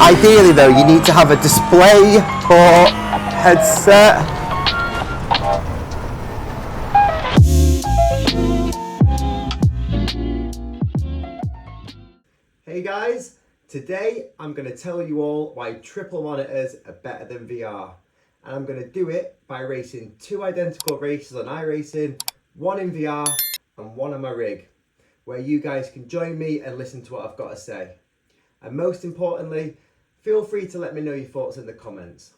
Ideally though, you need to have a display or headset. Hey guys, today I'm going to tell you all why triple monitors are better than VR. And I'm going to do it by racing two identical races on iRacing, one in VR and one on my rig, where you guys can join me and listen to what I've got to say. And most importantly, feel free to let me know your thoughts in the comments.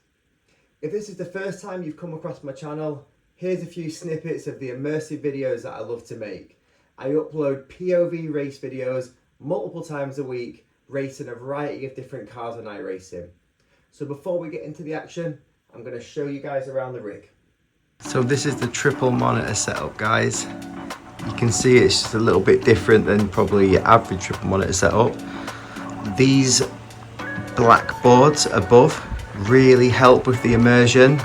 If this is the first time you've come across my channel, here's a few snippets of the immersive videos that I love to make. I upload POV race videos multiple times a week, racing a variety of different cars on iRacing. So before we get into the action, I'm going to show you guys around the rig. So this is the triple monitor setup, guys. You can see it's just a little bit different than probably your average triple monitor setup. These black boards above really help with the immersion,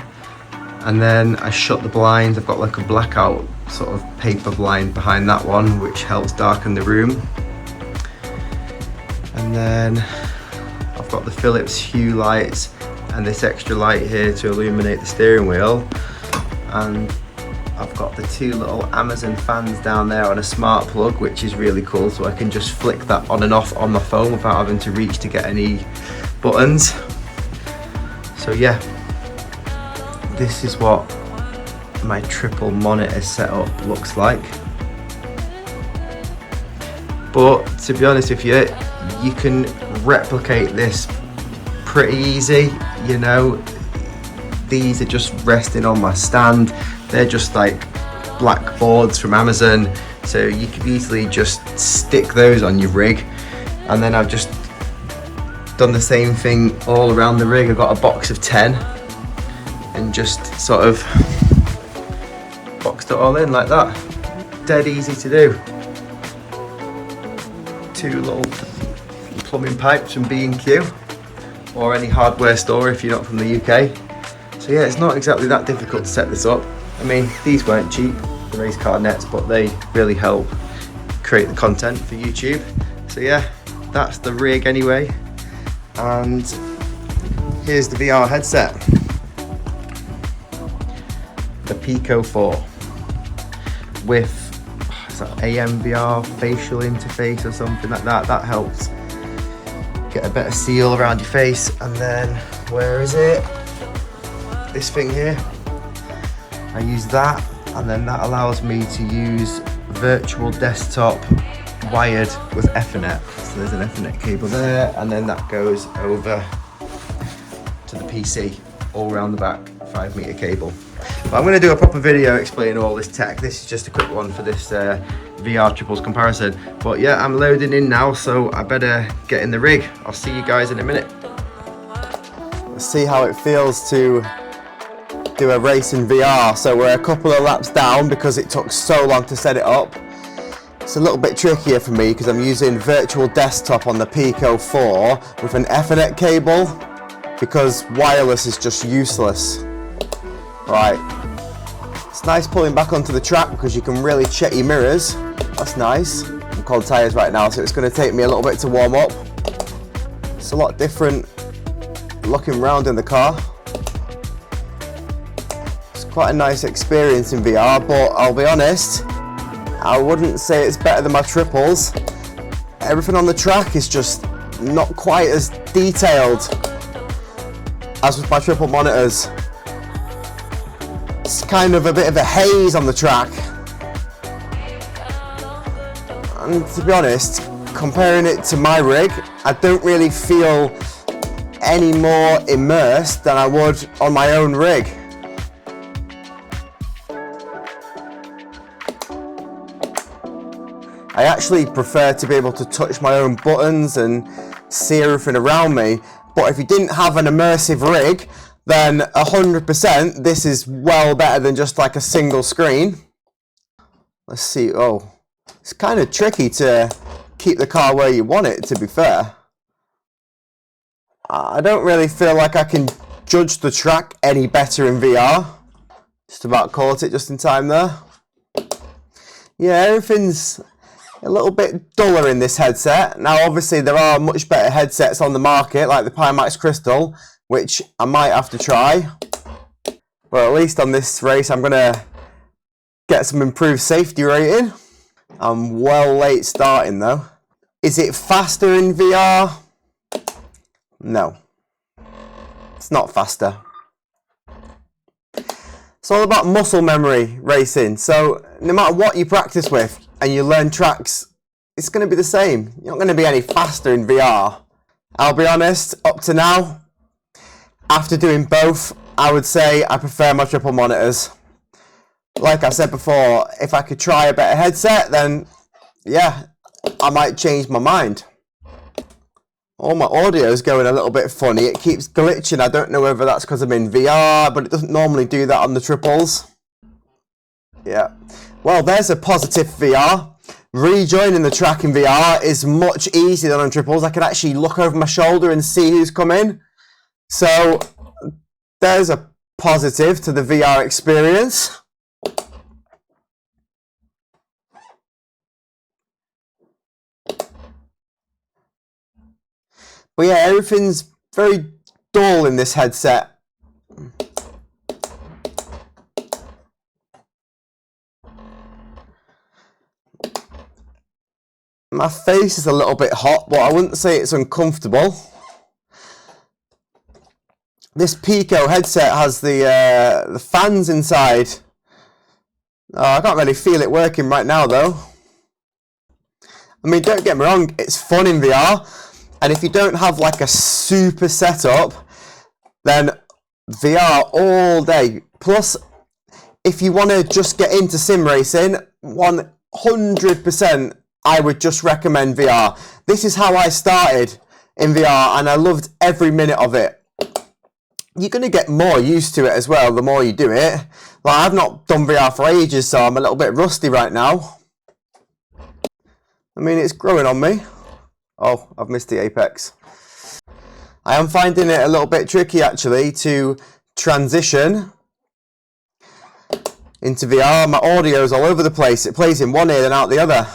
and then I shut the blinds. I've got like a blackout sort of paper blind behind that one, which helps darken the room. And then I've got the Philips Hue lights and this extra light here to illuminate the steering wheel, and I've got the two little Amazon fans down there on a smart plug, which is really cool, so I can just flick that on and off on my phone without having to reach to get any buttons. So yeah, this is what my triple monitor setup looks like. But to be honest with you, you can replicate this pretty easy. You know, these are just resting on my stand. They're just like black boards from Amazon, so you could easily just stick those on your rig. And then I've just done the same thing all around the rig. I've got a box of 10 and just sort of boxed it all in like that. Dead easy to do. Two little plumbing pipes from B&Q or any hardware store if you're not from the UK. So yeah, it's not exactly that difficult to set this up. I mean, these weren't cheap, the race car nets, but they really help create the content for YouTube. So yeah, that's the rig anyway. And here's the VR headset. The Pico 4 with is that AMVR facial interface or something like that. That helps get a better seal around your face. And then, where is it? This thing here. I use that, and then that allows me to use virtual desktop wired with Ethernet. So there's an Ethernet cable there, and then that goes over to the PC all around the back, 5-meter cable. But I'm going to do a proper video explaining all this tech. This is just a quick one for this VR triples comparison. But yeah, I'm loading in now, so I better get in the rig. I'll see you guys in a minute. Let's see how it feels to do a race in VR. So we're a couple of laps down because it took so long to set it up. It's a little bit trickier for me because I'm using virtual desktop on the Pico 4 with an Ethernet cable because wireless is just useless. Right, it's nice pulling back onto the track because you can really check your mirrors. That's nice. I'm cold tyres right now, so it's going to take me a little bit to warm up. It's a lot different looking round in the car. Quite a nice experience in VR, but I'll be honest, I wouldn't say it's better than my triples. Everything on the track is just not quite as detailed as with my triple monitors. It's kind of a bit of a haze on the track. And to be honest, comparing it to my rig, I don't really feel any more immersed than I would on my own rig. I actually prefer to be able to touch my own buttons and see everything around me. But if you didn't have an immersive rig, then 100% this is well better than just like a single screen. Let's see, oh, it's kind of tricky to keep the car where you want it, to be fair. I don't really feel like I can judge the track any better in VR. Just about caught it just in time there. Yeah, everything's a little bit duller in this headset. Now obviously there are much better headsets on the market like the Pimax Crystal, which I might have to try, but at least on this race I'm gonna get some improved safety rating. I'm well late starting though. Is it faster in VR? No, it's not faster. It's all about muscle memory racing, so no matter what you practice with and you learn tracks, it's going to be the same. You're not going to be any faster in VR. I'll be honest, up to now, after doing both, I would say I prefer my triple monitors. Like I said before, if I could try a better headset, then yeah, I might change my mind. All my audio is going a little bit funny. It keeps glitching. I don't know whether that's because I'm in VR, but it doesn't normally do that on the triples. Yeah. Well, there's a positive VR. Rejoining the track in VR is much easier than on triples. I can actually look over my shoulder and see who's coming. So there's a positive to the VR experience. But yeah, everything's very dull in this headset. My face is a little bit hot, but I wouldn't say it's uncomfortable. This Pico headset has the fans inside. I can't really feel it working right now though. I mean, don't get me wrong, it's fun in VR. And if you don't have like a super setup, then VR all day. Plus, if you want to just get into sim racing, 100% I would just recommend VR. This is how I started in VR and I loved every minute of it. You're going to get more used to it as well the more you do it. Like, I've not done VR for ages, so I'm a little bit rusty right now. I mean, it's growing on me. Oh, I've missed the apex. I am finding it a little bit tricky actually to transition into VR. My audio's all over the place. It plays in one ear and out the other.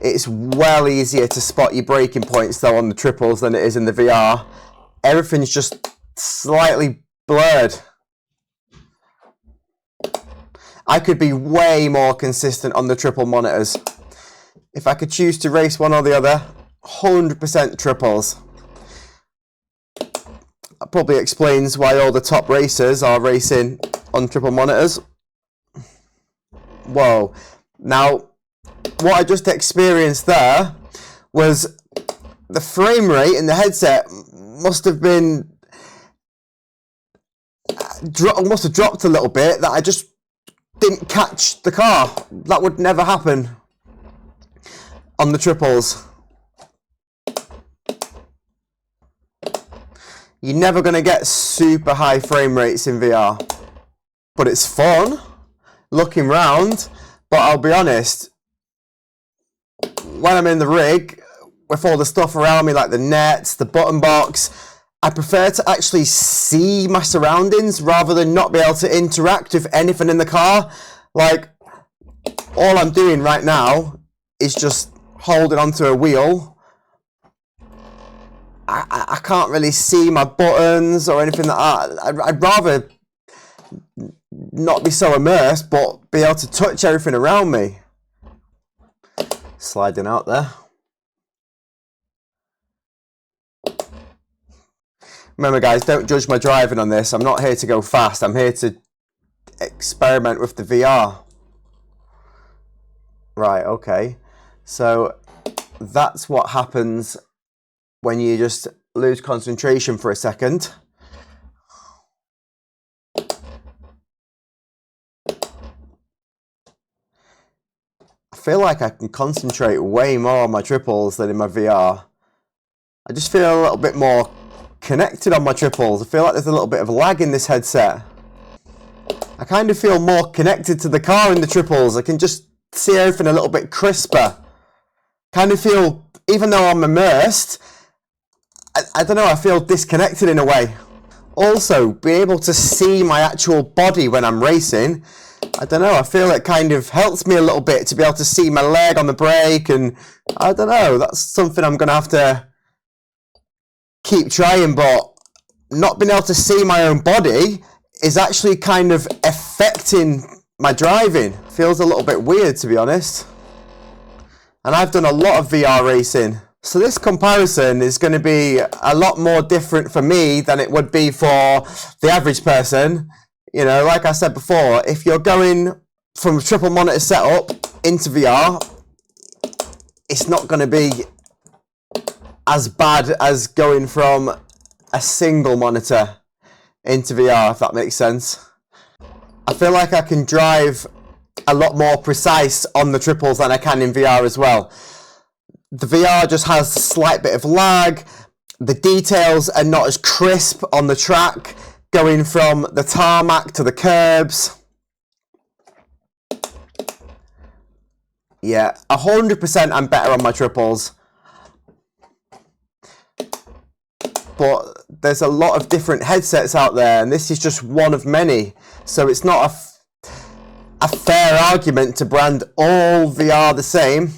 It's well easier to spot your braking points though on the triples than it is in the VR. Everything's just slightly blurred. I could be way more consistent on the triple monitors. If I could choose to race one or the other, 100% triples. That probably explains why all the top racers are racing on triple monitors. Whoa. Now, what I just experienced there was the frame rate in the headset must have been must have dropped a little bit, that I just didn't catch the car. That would never happen on the triples. You're never going to get super high frame rates in VR, but it's fun looking round. But I'll be honest, when I'm in the rig with all the stuff around me like the nets, the button box, I prefer to actually see my surroundings rather than not be able to interact with anything in the car. Like, all I'm doing right now is just holding onto a wheel. I can't really see my buttons or anything like that. I'd rather not be so immersed, but be able to touch everything around me. Sliding out there. Remember guys, don't judge my driving on this. I'm not here to go fast. I'm here to experiment with the VR. Right, okay. So that's what happens when you just lose concentration for a second. I feel like I can concentrate way more on my triples than in my VR. I just feel a little bit more connected on my triples. I feel like there's a little bit of lag in this headset. I kind of feel more connected to the car in the triples. I can just see everything a little bit crisper. Kind of feel, even though I'm immersed, I don't know, I feel disconnected in a way. Also, being able to see my actual body when I'm racing I don't know, I feel it kind of helps me a little bit to be able to see my leg on the brake, and I don't know, that's something I'm going to have to keep trying, but not being able to see my own body is actually kind of affecting my driving. Feels a little bit weird, to be honest. And I've done a lot of VR racing. So this comparison is going to be a lot more different for me than it would be for the average person. You know, like I said before, if you're going from a triple monitor setup into VR, it's not going to be as bad as going from a single monitor into VR, if that makes sense. I feel like I can drive a lot more precise on the triples than I can in VR as well. The VR just has a slight bit of lag. The details are not as crisp on the track, going from the tarmac to the curbs. Yeah, 100% I'm better on my triples. But there's a lot of different headsets out there, and this is just one of many. So it's not a fair argument to brand all VR the same.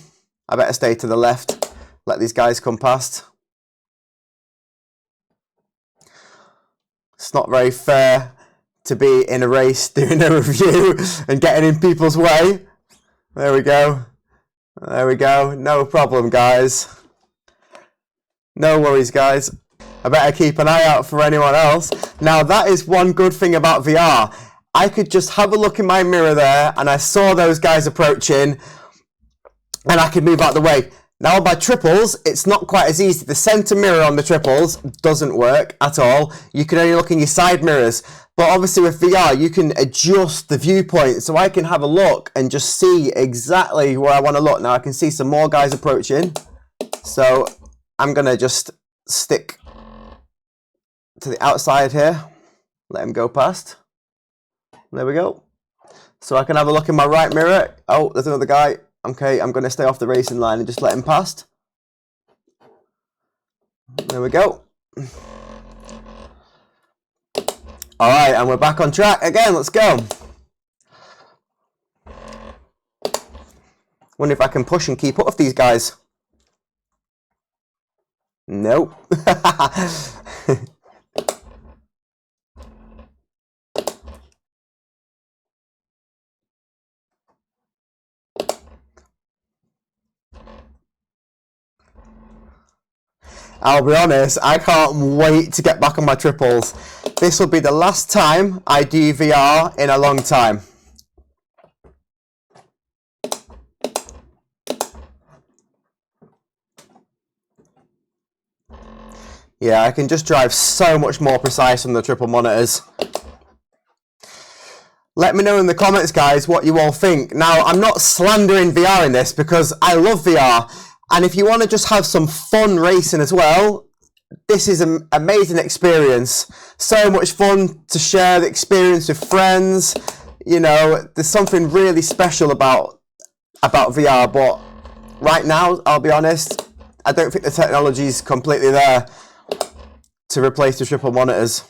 I better stay to the left, let these guys come past. It's not very fair to be in a race doing a review and getting in people's way. There we go. There we go. No problem, guys. No worries, guys. I better keep an eye out for anyone else. Now, that is one good thing about VR. I could just have a look in my mirror there, and I saw those guys approaching, and I could move out the way. Now, by triples, it's not quite as easy. The center mirror on the triples doesn't work at all. You can only look in your side mirrors. But obviously with VR, you can adjust the viewpoint, so I can have a look and just see exactly where I want to look. Now, I can see some more guys approaching, so I'm going to just stick to the outside here, let him go past. There we go. So I can have a look in my right mirror. Oh, there's another guy. Okay, I'm going to stay off the racing line and just let him past. There we go. All right, and we're back on track again. Let's go. Wonder if I can push and keep up with these guys. Nope. I'll be honest, I can't wait to get back on my triples. This will be the last time I do VR in a long time. Yeah, I can just drive so much more precise on the triple monitors. Let me know in the comments, guys, what you all think. Now, I'm not slandering VR in this because I love VR. And if you want to just have some fun racing as well, this is an amazing experience. So much fun to share the experience with friends. You know, there's something really special about VR. But right now, I'll be honest, I don't think the technology is completely there to replace the triple monitors.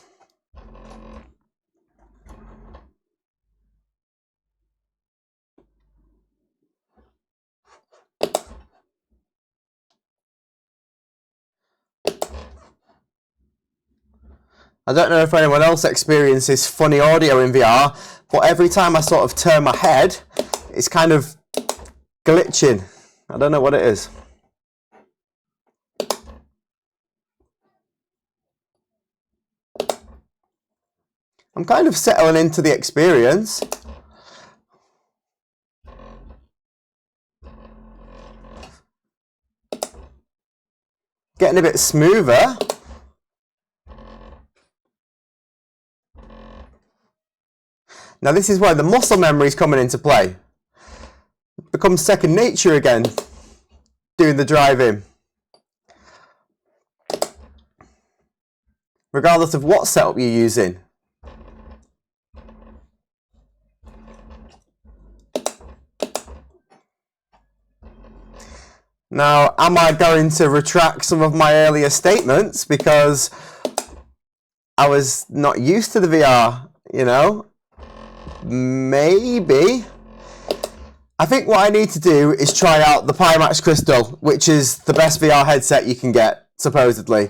I don't know if anyone else experiences funny audio in VR, but every time I sort of turn my head, it's kind of glitching. I don't know what it is. I'm kind of settling into the experience. Getting a bit smoother. Now this is where the muscle memory is coming into play. It becomes second nature again, doing the driving. Regardless of what setup you're using. Now, am I going to retract some of my earlier statements because I was not used to the VR, you know? Maybe. I think what I need to do is try out the Pimax Crystal, which is the best VR headset you can get, supposedly.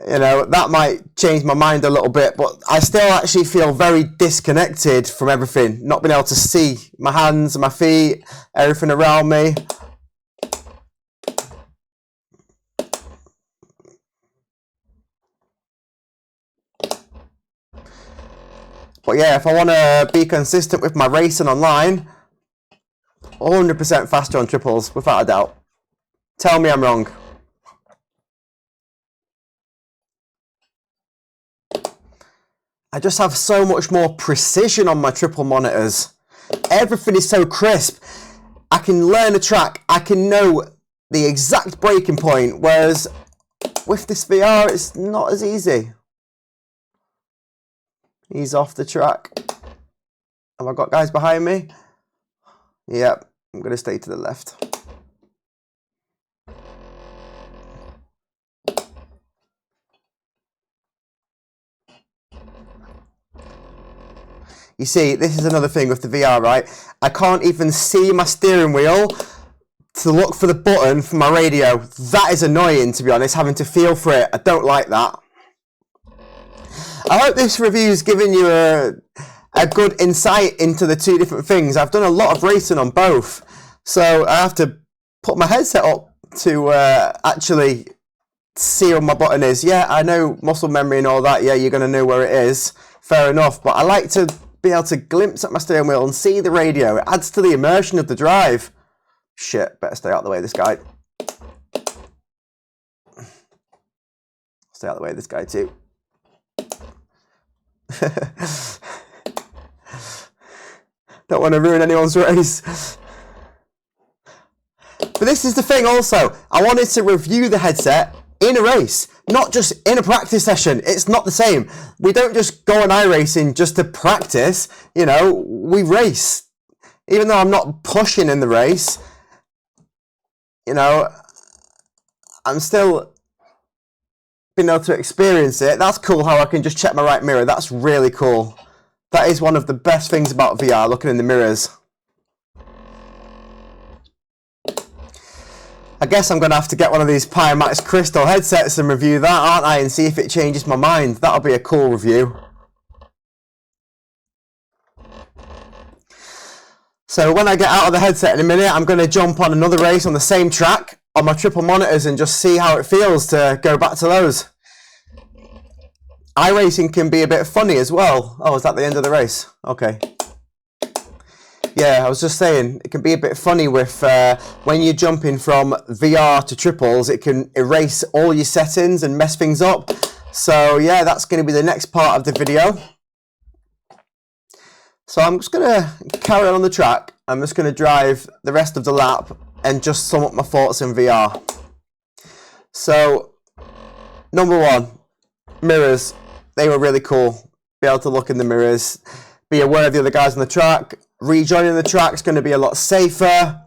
You know, that might change my mind a little bit, but I still actually feel very disconnected from everything. Not being able to see my hands, my feet, everything around me. But yeah, if I want to be consistent with my racing online, 100% faster on triples, without a doubt. Tell me I'm wrong. I just have so much more precision on my triple monitors. Everything is so crisp. I can learn a track. I can know the exact braking point, whereas with this VR, it's not as easy. He's off the track. Have I got guys behind me? Yep, I'm going to stay to the left. You see, this is another thing with the VR, right? I can't even see my steering wheel to look for the button for my radio. That is annoying, to be honest, having to feel for it. I don't like that. I hope this review's given you a good insight into the two different things. I've done a lot of racing on both, so I have to put my headset up to actually see where my button is. Yeah, I know muscle memory and all that. Yeah, you're going to know where it is. Fair enough, but I like to be able to glimpse at my steering wheel and see the radio. It adds to the immersion of the drive. Shit, better stay out of the way of this guy. Stay out of the way of this guy too. Don't want to ruin anyone's race. But this is the thing also. I wanted to review the headset in a race, not just in a practice session. It's not the same. We don't just go on iRacing just to practice. You know, we race. Even though I'm not pushing in the race, you know, I'm still being able to experience it. That's cool how I can just check my right mirror. That's really cool. That is one of the best things about VR, looking in the mirrors. I guess I'm going to have to get one of these Pimax Crystal headsets and review that, aren't I? And see if it changes my mind. That'll be a cool review. So when I get out of the headset in a minute, I'm going to jump on another race on the same track on my triple monitors and just see how it feels to go back to those. iRacing can be a bit funny as well. Oh, is that the end of the race? Okay. Yeah, I was just saying, it can be a bit funny with when you're jumping from VR to triples, it can erase all your settings and mess things up. So yeah, that's going to be the next part of the video. So I'm just going to carry on the track. I'm just going to drive the rest of the lap and just sum up my thoughts in VR. So, number one, mirrors. They were really cool. Be able to look in the mirrors, be aware of the other guys on the track. Rejoining the track is going to be a lot safer.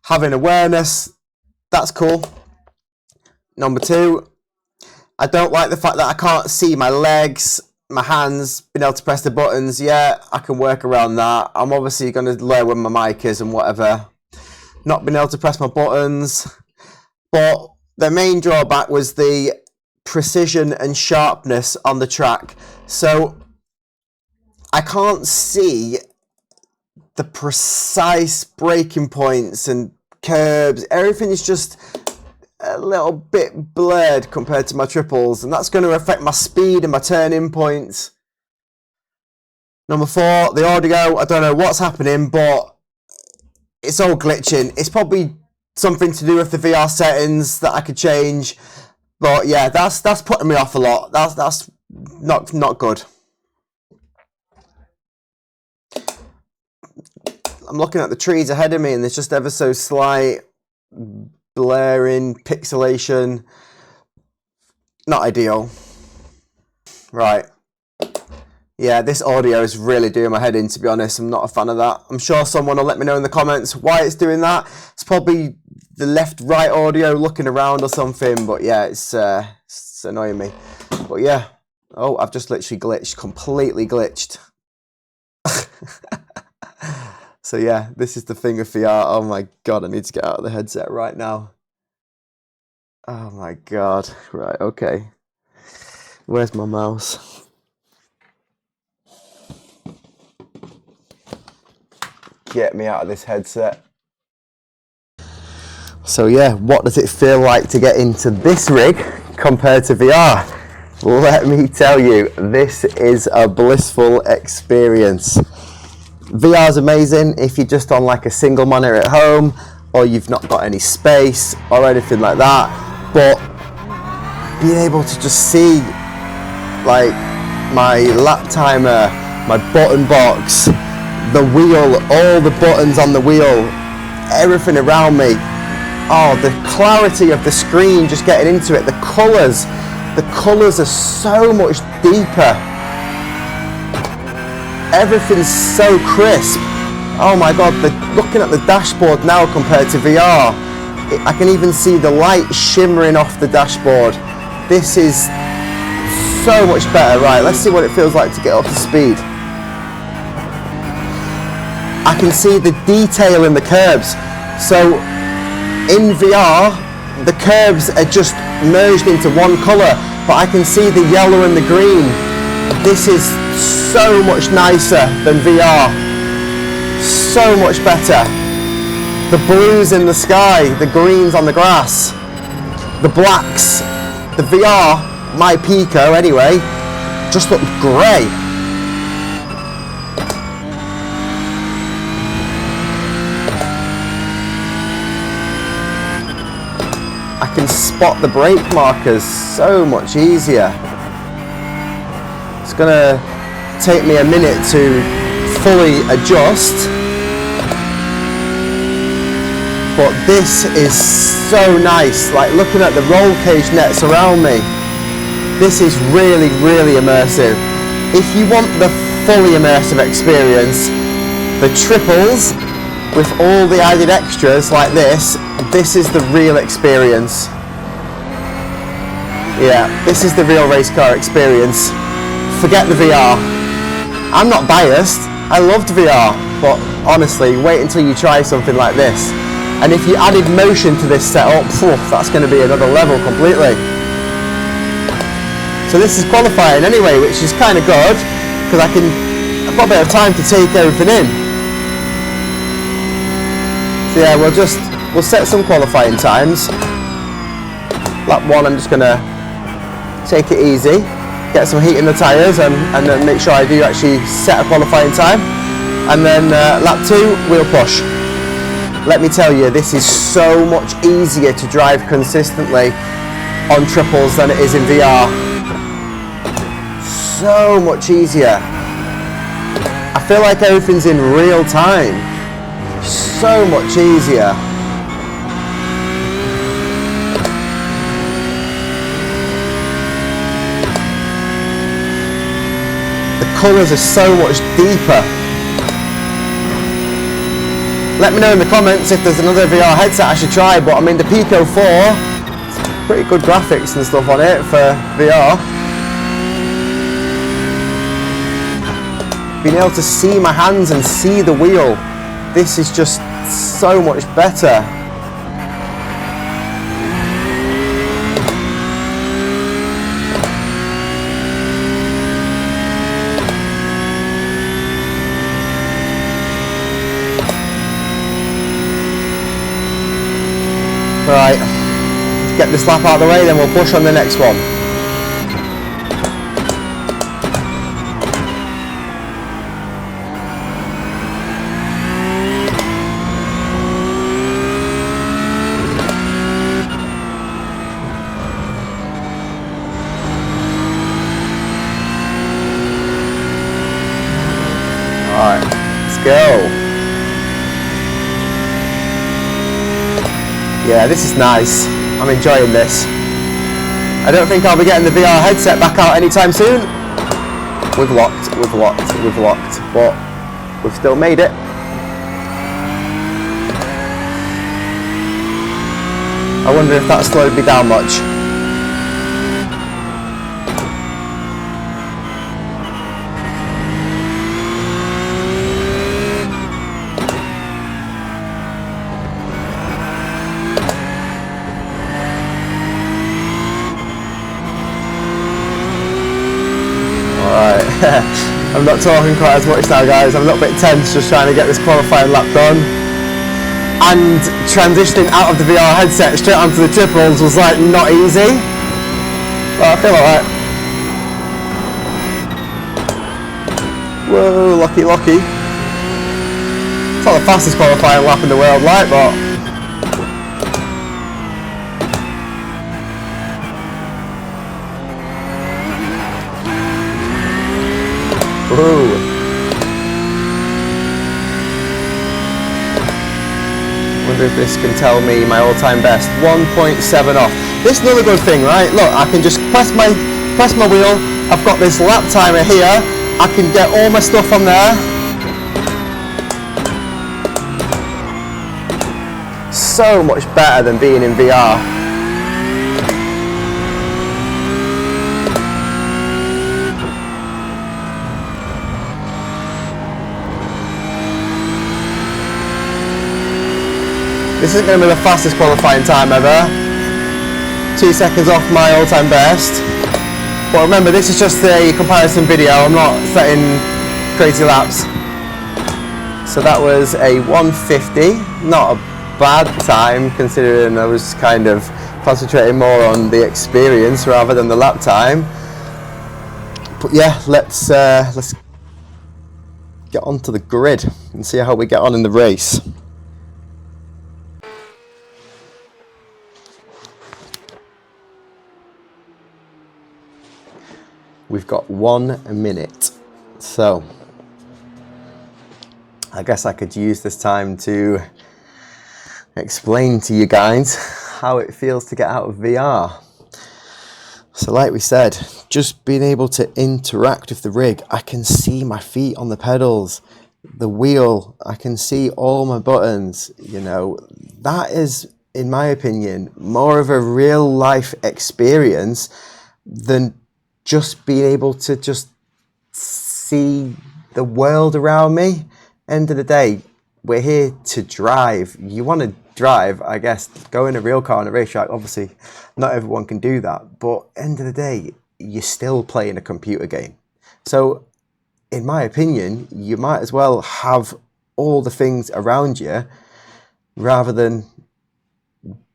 Having awareness, that's cool. Number two, I don't like the fact that I can't see my legs, my hands, being able to press the buttons. Yeah, I can work around that. I'm obviously going to learn where my mic is and whatever. Not being able to press my buttons. But the main drawback was the precision and sharpness on the track. So I can't see the precise braking points and curbs. Everything is just a little bit blurred compared to my triples, and that's going to affect my speed and my turning points. Number four, the audio. I don't know what's happening, but it's all glitching. It's probably something to do with the VR settings that I could change. But yeah, that's putting me off a lot. That's not good. I'm looking at the trees ahead of me and there's just ever so slight blaring, pixelation. Not ideal. Right. Yeah, this audio is really doing my head in, to be honest. I'm not a fan of that. I'm sure someone will let me know in the comments why it's doing that. It's probably the left-right audio looking around or something, but yeah, it's annoying me. But yeah. Oh, I've just literally glitched, completely glitched. So yeah, this is the thing of VR. Oh my God, I need to get out of the headset right now. Oh my God. Right, okay. Where's my mouse? Get me out of this headset. So yeah, what does it feel like to get into this rig compared to VR? Let me tell you, this is a blissful experience. VR is amazing if you're just on like a single monitor at home, or you've not got any space or anything like that. But being able to just see like my lap timer, my button box, the wheel, all the buttons on the wheel, everything around me. Oh, the clarity of the screen, just getting into it, the colours are so much deeper. Everything's so crisp. Oh my God, looking at the dashboard now compared to VR, I can even see the light shimmering off the dashboard. This is so much better. Right, let's see what it feels like to get up to speed. I can see the detail in the curbs. So in VR, the curbs are just merged into one colour, but I can see the yellow and the green. This is so much nicer than VR. So much better. The blues in the sky, the greens on the grass, the blacks. The VR, my Pico anyway, just looked grey. I can spot the brake markers so much easier. It's gonna take me a minute to fully adjust, but this is so nice. Like looking at the roll cage nets around me, this is really, really immersive. If you want the fully immersive experience, the triples with all the added extras like this is the real experience. Yeah, this is the real race car experience. Forget the VR. I'm not biased, I loved VR, but honestly, wait until you try something like this. And if you added motion to this setup, that's going to be another level completely. So this is qualifying anyway, which is kind of good, because I've got a bit of time to take everything in. So yeah, we'll set some qualifying times. Lap 1, I'm just going to take it easy, get some heat in the tyres, and then make sure I do actually set a qualifying time. And then lap 2, we'll push. Let me tell you, this is so much easier to drive consistently on triples than it is in VR. So much easier. I feel like everything's in real time. So much easier. The colours are so much deeper. Let me know in the comments if there's another VR headset I should try, but I mean the Pico 4, it's pretty good graphics and stuff on it for VR. Being able to see my hands and see the wheel, this is just so much better. Right, let's get this lap out of the way, then we'll push on the next one. Alright, let's go. Yeah, this is nice. I'm enjoying this. I don't think I'll be getting the VR headset back out anytime soon. We've locked, but we've still made it. I wonder if that slowed me down much. I'm not talking quite as much now, guys. I'm a little bit tense just trying to get this qualifying lap done. And transitioning out of the VR headset straight onto the triples was like not easy. But I feel alright. Whoa, lucky, lucky. It's not the fastest qualifying lap in the world, like, but ooh. Wonder if this can tell me my all-time best. 1.7 off. This is another good thing, right? Look, I can just press my wheel. I've got this lap timer here. I can get all my stuff on there. So much better than being in VR. This isn't going to be the fastest qualifying time ever. 2 seconds off my all-time best. But remember, this is just a comparison video. I'm not setting crazy laps. So that was a 150. Not a bad time considering I was kind of concentrating more on the experience rather than the lap time. But yeah, let's get onto the grid and see how we get on in the race. We've got 1 minute, so I guess I could use this time to explain to you guys how it feels to get out of VR. So like we said, just being able to interact with the rig, I can see my feet on the pedals, the wheel, I can see all my buttons, you know, that is, in my opinion, more of a real life experience than just being able to just see the world around me. End of the day, we're here to drive. You want to drive, I guess, go in a real car on a racetrack. Obviously, not everyone can do that. But end of the day, you're still playing a computer game. So, in my opinion, you might as well have all the things around you rather than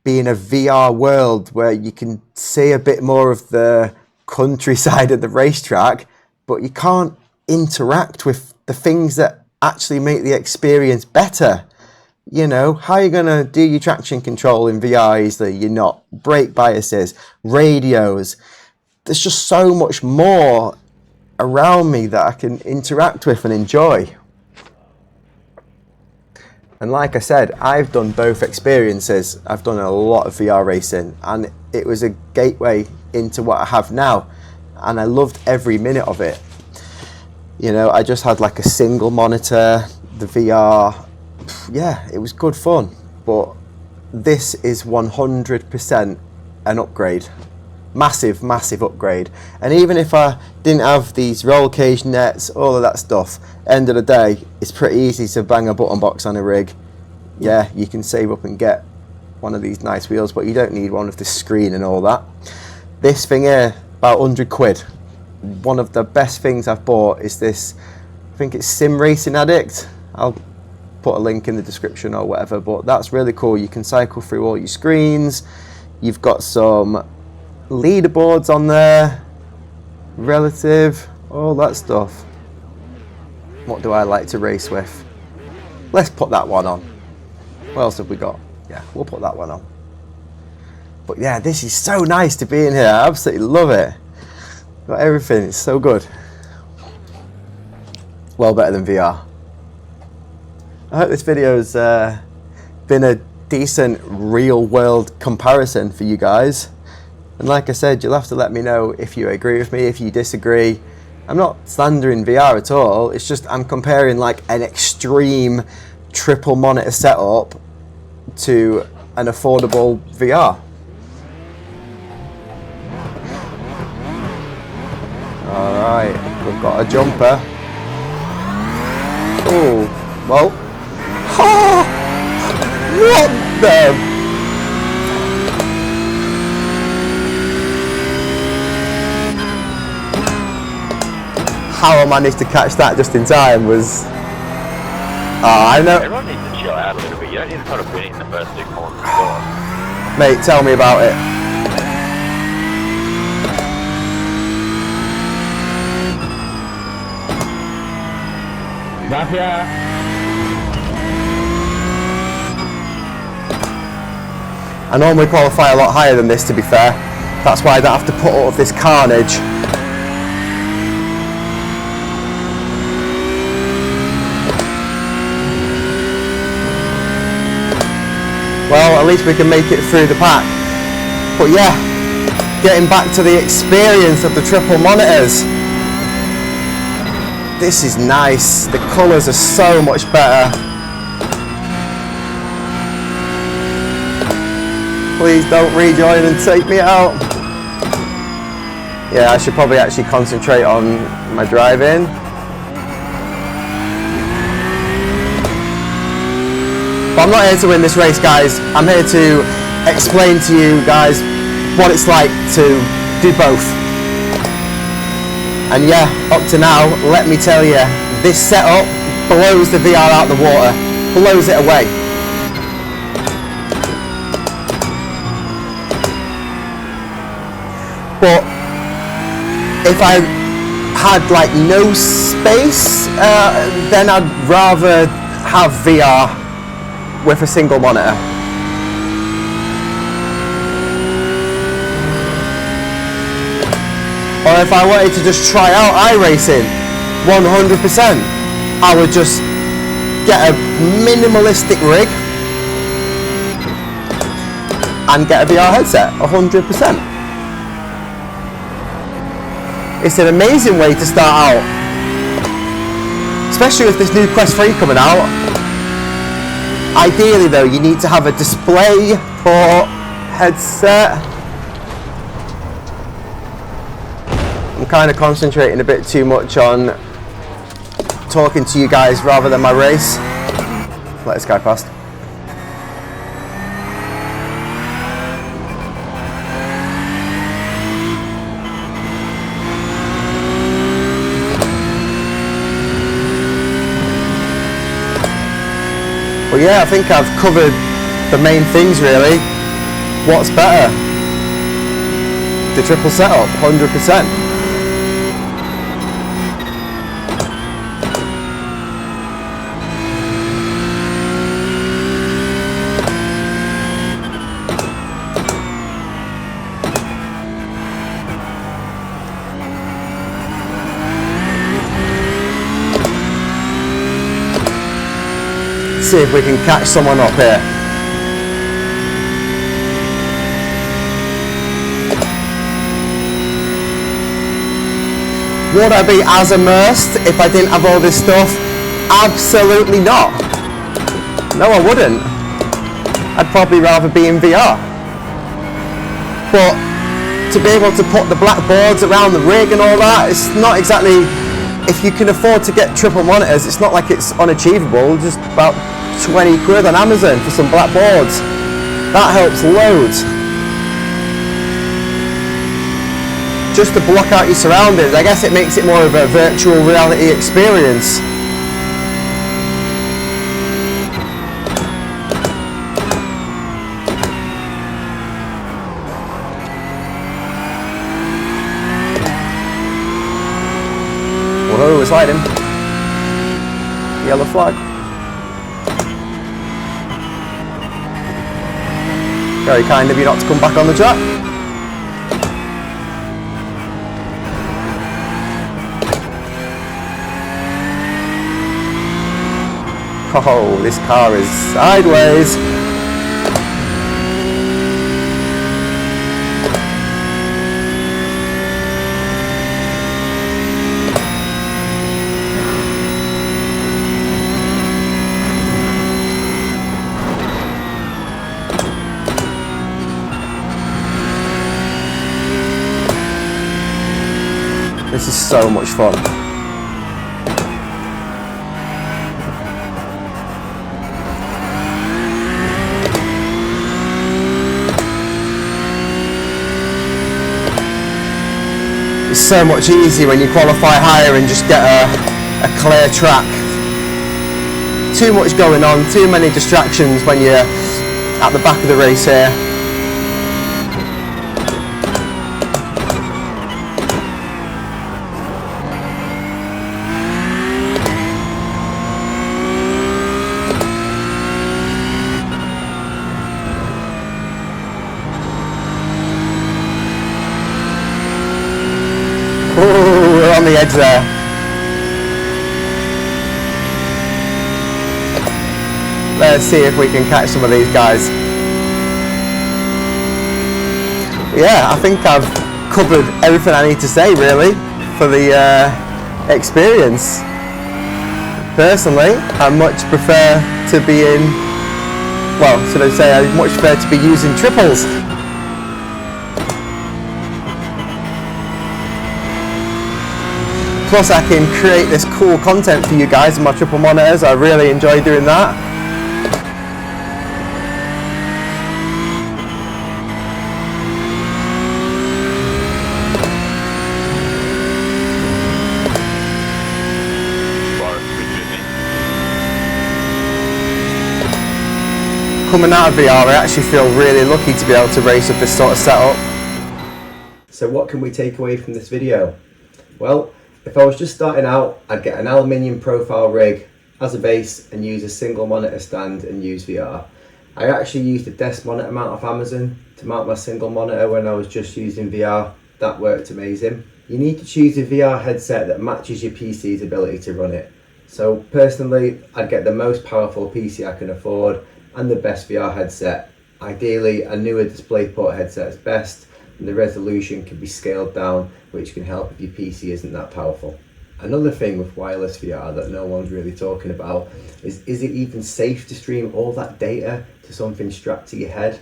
be in a VR world where you can see a bit more of the countryside of the racetrack, but you can't interact with the things that actually make the experience better. You know, how are you going to do your traction control in VR easily? You're not. Brake biases, radios. There's just so much more around me that I can interact with and enjoy. And like I said, I've done both experiences. I've done a lot of VR racing, and it was a gateway into what I have now, and I loved every minute of it. You know, I just had like a single monitor, the VR. Yeah, it was good fun, but this is 100% an upgrade. Massive, massive upgrade. And even if I didn't have these roll cage nets, all of that stuff, end of the day, it's pretty easy to bang a button box on a rig. Yeah, you can save up and get one of these nice wheels, but you don't need one with the screen and all that. This thing here, about 100 quid. One of the best things I've bought is this, I think it's Sim Racing Addict. I'll put a link in the description or whatever, but that's really cool. You can cycle through all your screens. You've got some leaderboards on there, relative, all that stuff. What do I like to race with? Let's put that one on. What else have we got? Yeah, we'll put that one on. But yeah, this is so nice to be in here. I absolutely love it. Got everything, it's so good. Well better than VR. I hope this video's been a decent real world comparison for you guys. And like I said, you'll have to let me know if you agree with me, if you disagree. I'm not slandering VR at all. It's just I'm comparing like an extreme triple monitor setup to an affordable VR. Alright, we've got a jumper. Oh, well. Oh, what the? how I managed to catch that just in time was... I know... Everyone needs to chill out a little bit. You don't need to try to win it in the first 2 corners. Mate, tell me about it. I normally qualify a lot higher than this, to be fair. That's why I don't have to put all of this carnage. Well, at least we can make it through the pack. But yeah, getting back to the experience of the triple monitors. This is nice. The colours are so much better. Please don't rejoin and take me out. Yeah, I should probably actually concentrate on my driving. But I'm not here to win this race, guys. I'm here to explain to you guys what it's like to do both. And yeah, up to now, let me tell you, this setup blows the VR out the water, blows it away. But if I had like no space, then I'd rather have VR with a single monitor. Or if I wanted to just try out iRacing 100%, I would just get a minimalistic rig and get a VR headset 100%. It's an amazing way to start out, especially with this new Quest 3 coming out. Ideally though, you need to have a display port headset. I'm kind of concentrating a bit too much on talking to you guys rather than my race. Let this guy past. Well, yeah, I think I've covered the main things really. What's better? The triple setup, 100%. See if we can catch someone up here. Would I be as immersed if I didn't have all this stuff? Absolutely not. No, I wouldn't. I'd probably rather be in VR. But to be able to put the black boards around the rig and all that, it's not exactly... If you can afford to get triple monitors, it's not like it's unachievable. Just about 20 quid on Amazon for some black boards. That helps loads. Just to block out your surroundings. I guess it makes it more of a virtual reality experience. Whoa, it's sliding. Yellow flag. Very kind of you not to come back on the track. Oh, this car is sideways. This is so much fun. It's so much easier when you qualify higher and just get a clear track. Too much going on, too many distractions when you're at the back of the race here. Ooh, we're on the edge there. Let's see if we can catch some of these guys. Yeah, I think I've covered everything I need to say really for the experience. Personally, I much prefer to be in, well, should I say, I much prefer to be using triples. Plus I can create this cool content for you guys on my triple monitors. I really enjoy doing that. Coming out of VR, I actually feel really lucky to be able to race with this sort of setup. So what can we take away from this video? Well, if I was just starting out, I'd get an aluminium profile rig as a base and use a single monitor stand and use VR. I actually used a desk monitor mount off Amazon to mount my single monitor when I was just using VR. That worked amazing. You need to choose a VR headset that matches your PC's ability to run it. So personally, I'd get the most powerful PC I can afford and the best VR headset. Ideally, a newer DisplayPort headset is best, and the resolution can be scaled down, which can help if your PC isn't that powerful. Another thing with wireless VR that no one's really talking about is it even safe to stream all that data to something strapped to your head?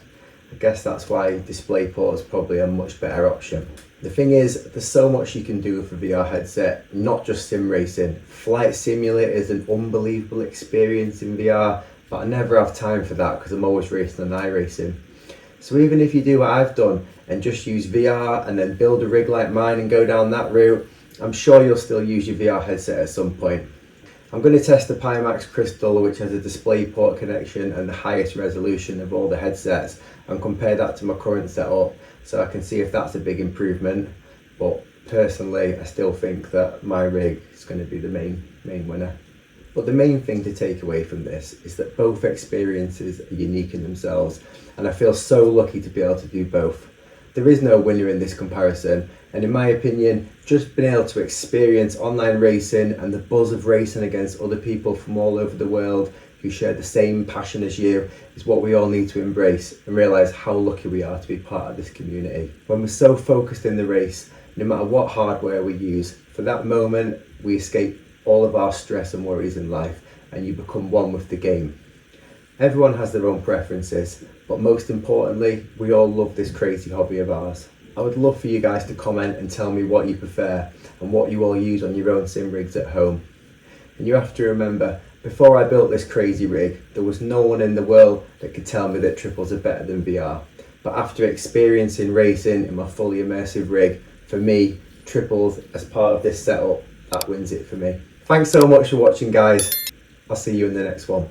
I guess that's why DisplayPort is probably a much better option. The thing is, there's so much you can do with a VR headset, not just sim racing. Flight Simulator is an unbelievable experience in VR, but I never have time for that because I'm always racing on iRacing. So even if you do what I've done and just use VR and then build a rig like mine and go down that route, I'm sure you'll still use your VR headset at some point. I'm going to test the Pimax Crystal, which has a DisplayPort connection and the highest resolution of all the headsets, and compare that to my current setup so I can see if that's a big improvement. But personally, I still think that my rig is going to be the main winner. But the main thing to take away from this is that both experiences are unique in themselves, and I feel so lucky to be able to do both. There is no winner in this comparison, and in my opinion, just being able to experience online racing and the buzz of racing against other people from all over the world who share the same passion as you is what we all need to embrace and realise how lucky we are to be part of this community. When we're so focused in the race, no matter what hardware we use, for that moment we escape all of our stress and worries in life, and you become one with the game. Everyone has their own preferences, but most importantly, we all love this crazy hobby of ours. I would love for you guys to comment and tell me what you prefer and what you all use on your own sim rigs at home. And you have to remember, before I built this crazy rig, there was no one in the world that could tell me that triples are better than VR. But after experiencing racing in my fully immersive rig, for me, triples as part of this setup, that wins it for me. Thanks so much for watching, guys. I'll see you in the next one.